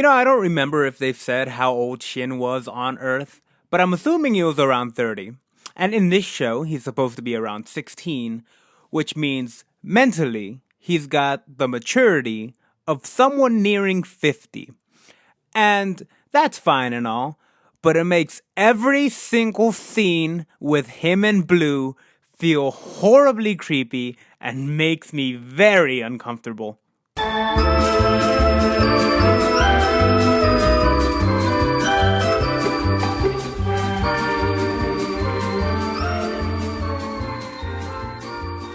I don't remember if they've said how old Shin was on Earth, but I'm assuming he was around 30. And in this show, he's supposed to be around 16, which means mentally, he's got the maturity of someone nearing 50. And that's fine and all, but it makes every single scene with him and Blue feel horribly creepy and makes me very uncomfortable.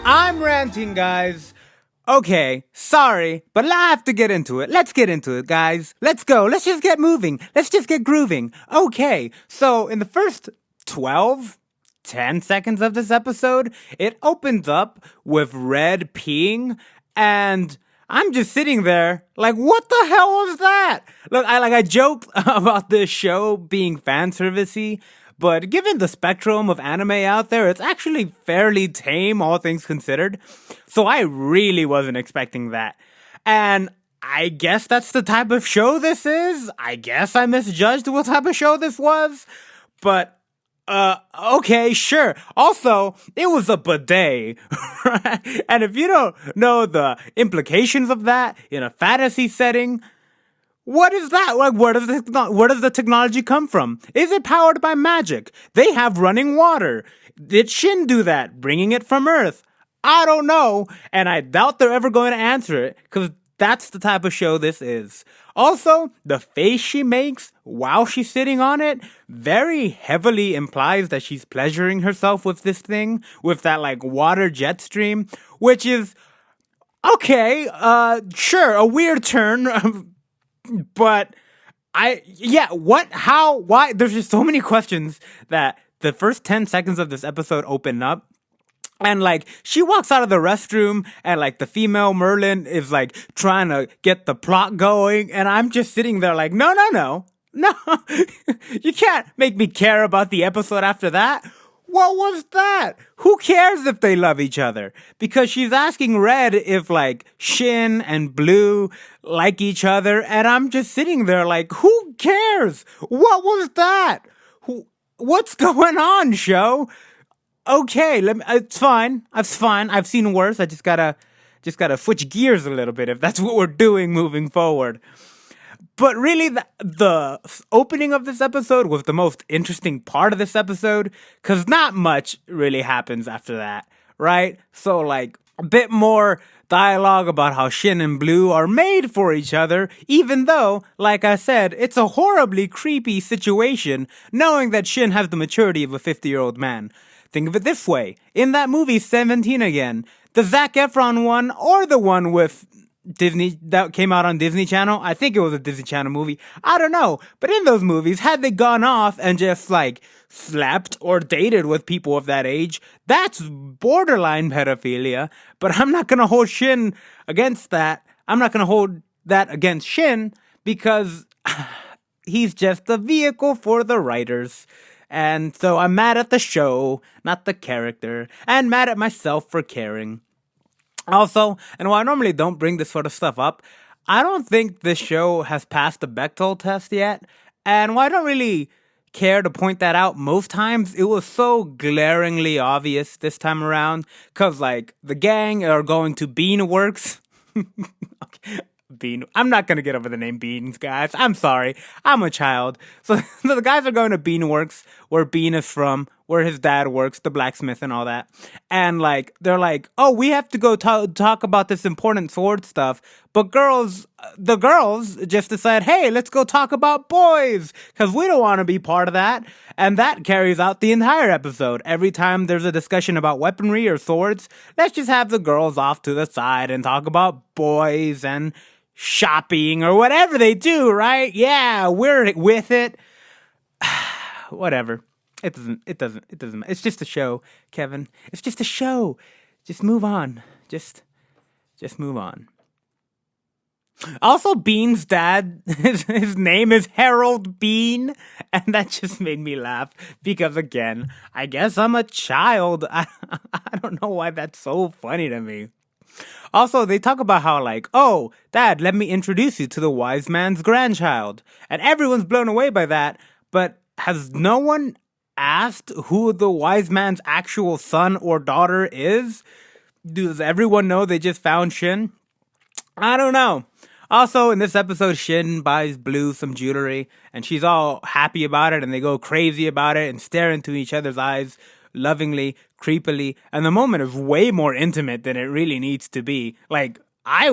I'm ranting, guys. Okay, sorry, but I have to get into it. Let's get into it, guys. Let's go. Let's just get moving. Let's just get grooving. Okay, so in the first 10 seconds of this episode, it opens up with Red peeing, and I'm just sitting there like, what the hell was that? Look, I joked about this show being fan servicey, but given the spectrum of anime out there, it's actually fairly tame, all things considered. So I really wasn't expecting that. And I guess that's the type of show this is. I guess I misjudged what type of show this was. But, okay, sure. Also, it was a bidet, right? And if you don't know the implications of that in a fantasy setting, what is that? Like, where does the technology come from? Is it powered by magic? They have running water. Did Shin do that, bringing it from Earth? I don't know, and I doubt they're ever going to answer it, because that's the type of show this is. Also, the face she makes while she's sitting on it very heavily implies that she's pleasuring herself with this thing, with that, like, water jet stream, which is, okay, sure, a weird turn, but what, how, why? There's just so many questions that the first 10 seconds of this episode open up. And, like, she walks out of the restroom and, like, the female Merlin is, like, trying to get the plot going. And I'm just sitting there like, no. You can't make me care about the episode after that. What was that? Who cares if they love each other? Because she's asking Red if, like, Shin and Blue like each other, and I'm just sitting there like, who cares? What was that? What's going on, show? Okay, it's fine. It's fine. I've seen worse. I just gotta switch gears a little bit if that's what we're doing moving forward. But really, the opening of this episode was the most interesting part of this episode, because not much really happens after that, right? So, like, a bit more dialogue about how Shin and Blue are made for each other, even though, like I said, it's a horribly creepy situation, knowing that Shin has the maturity of a 50-year-old man. Think of it this way. In that movie, 17 Again, the Zac Efron one, or the one with Disney that came out on Disney Channel. I think it was a Disney Channel movie. I don't know. But in those movies, had they gone off and just, like, slept or dated with people of that age, that's borderline pedophilia. But I'm not going to hold Shin against that. I'm not going to hold that against Shin because he's just a vehicle for the writers. And so I'm mad at the show, not the character, and mad at myself for caring. Also, and while I normally don't bring this sort of stuff up, I don't think this show has passed the Bechdel test yet. And while I don't really care to point that out most times, it was so glaringly obvious this time around. Because, like, the gang are going to Beanworks. Okay. I'm not going to get over the name Beans, guys. I'm sorry. I'm a child. So the guys are going to Beanworks, where Bean is from, where his dad works, the blacksmith and all that. And, like, they're like, oh, we have to go talk about this important sword stuff. But the girls just decide, hey, let's go talk about boys, because we don't want to be part of that. And that carries out the entire episode. Every time there's a discussion about weaponry or swords, let's just have the girls off to the side and talk about boys and shopping or whatever they do, right? Yeah, we're with it. Whatever. It doesn't. It's just a show, Kevin. It's just a show. Just move on. Just move on. Also, Bean's dad, his name is Harold Bean, and that just made me laugh because, again, I guess I'm a child. I don't know why that's so funny to me. Also, they talk about how, like, oh, Dad, let me introduce you to the wise man's grandchild. And everyone's blown away by that. But has no one asked who the wise man's actual son or daughter is? Does everyone know they just found Shin? I don't know. Also, in this episode, Shin buys Blue some jewelry, and she's all happy about it, and they go crazy about it and stare into each other's eyes lovingly, creepily, and the moment is way more intimate than it really needs to be. Like, I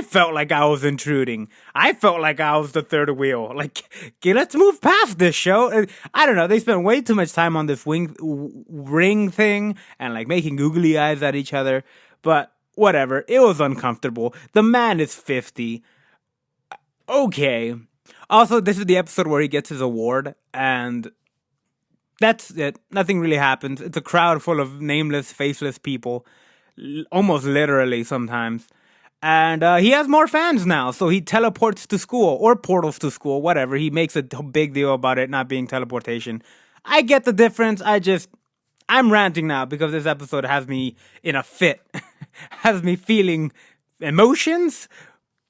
felt like I was intruding. I felt like I was the third wheel. Like, okay, let's move past this show. I don't know. They spent way too much time on this ring thing and like making googly eyes at each other, but whatever. It was uncomfortable. The man is 50. Okay. Also, this is the episode where he gets his award, and that's it. Nothing really happens. It's a crowd full of nameless, faceless people, almost literally sometimes. And he has more fans now, so he teleports to school or portals to school, whatever. He makes a big deal about it not being teleportation. I get the difference. I'm ranting now because this episode has me in a fit, has me feeling emotions,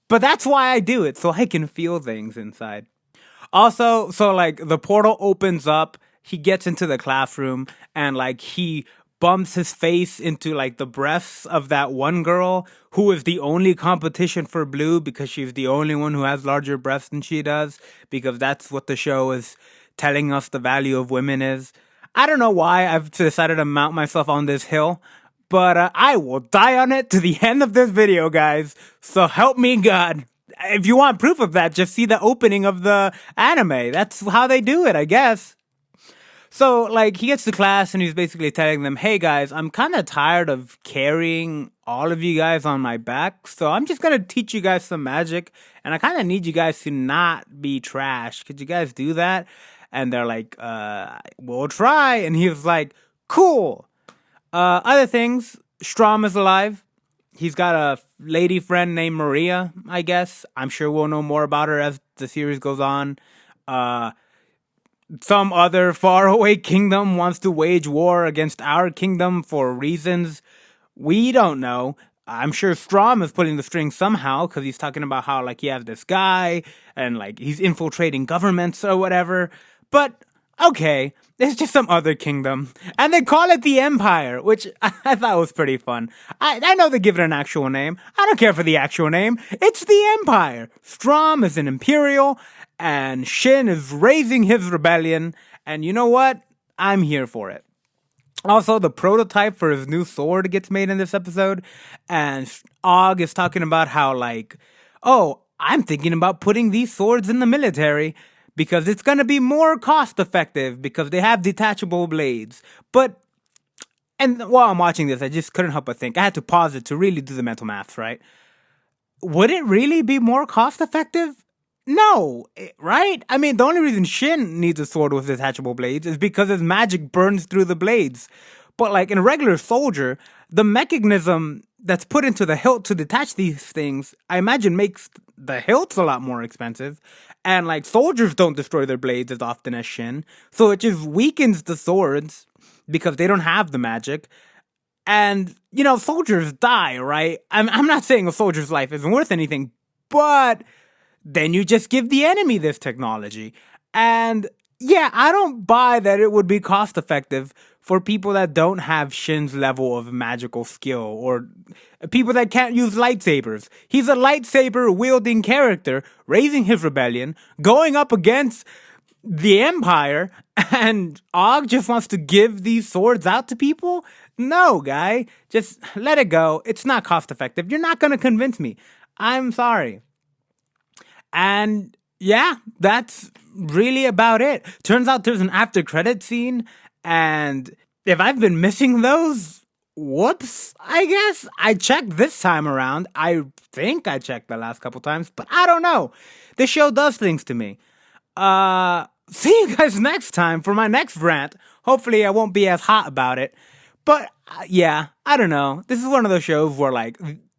but that's why I do it, so I can feel things inside. Also, so like the portal opens up, he gets into the classroom, and like he bumps his face into like the breasts of that one girl who is the only competition for Blue because she's the only one who has larger breasts than she does, because that's what the show is telling us the value of women is. I don't know why I've decided to mount myself on this hill, but I will die on it to the end of this video, guys. So help me God. If you want proof of that, just see the opening of the anime. That's how they do it, I guess. So, like, he gets to class and he's basically telling them, hey guys, I'm kind of tired of carrying all of you guys on my back, so I'm just going to teach you guys some magic, and I kind of need you guys to not be trash. Could you guys do that? And they're like, we'll try. And he was like, cool. Other things, Strom is alive. He's got a lady friend named Maria, I guess. I'm sure we'll know more about her as the series goes on. Some other faraway kingdom wants to wage war against our kingdom for reasons we don't know. I'm sure Strom is pulling the strings somehow because he's talking about how like he has this guy and like he's infiltrating governments or whatever. But okay, it's just some other kingdom. And they call it the Empire, which I thought was pretty fun. I know they give it an actual name. I don't care for the actual name. It's the Empire. Strom is an Imperial, and Shin is raising his rebellion. And you know what? I'm here for it. Also, the prototype for his new sword gets made in this episode. And Og is talking about how, like, oh, I'm thinking about putting these swords in the military because it's going to be more cost effective because they have detachable blades. But, and while I'm watching this, I just couldn't help but think. I had to pause it to really do the mental maths, right? Would it really be more cost effective? No, right? I mean, the only reason Shin needs a sword with detachable blades is because his magic burns through the blades. But like in a regular soldier, the mechanism that's put into the hilt to detach these things, I imagine makes the hilts a lot more expensive. And like soldiers don't destroy their blades as often as Shin. So it just weakens the swords because they don't have the magic. And, you know, soldiers die, right? I'm not saying a soldier's life isn't worth anything, but then you just give the enemy this technology. And yeah, I don't buy that it would be cost effective for people that don't have Shin's level of magical skill or people that can't use lightsabers. He's a lightsaber wielding character, raising his rebellion, going up against the Empire, and Og just wants to give these swords out to people? No, guy. Just let it go. It's not cost effective. You're not going to convince me. I'm sorry. And yeah, that's really about it. Turns out there's an after credit scene, and if I've been missing those, whoops, I guess. I checked this time around. I think I checked the last couple times, but I don't know. This show does things to me. See you guys next time for my next rant. Hopefully I won't be as hot about it. But yeah, I don't know. This is one of those shows where like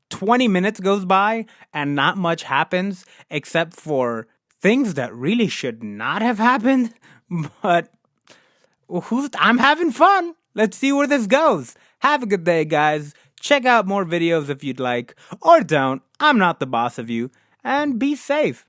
20 minutes goes by and not much happens except for things that really should not have happened. But I'm having fun. Let's see where this goes. Have a good day, guys. Check out more videos if you'd like, or don't. I'm not the boss of you. And be safe.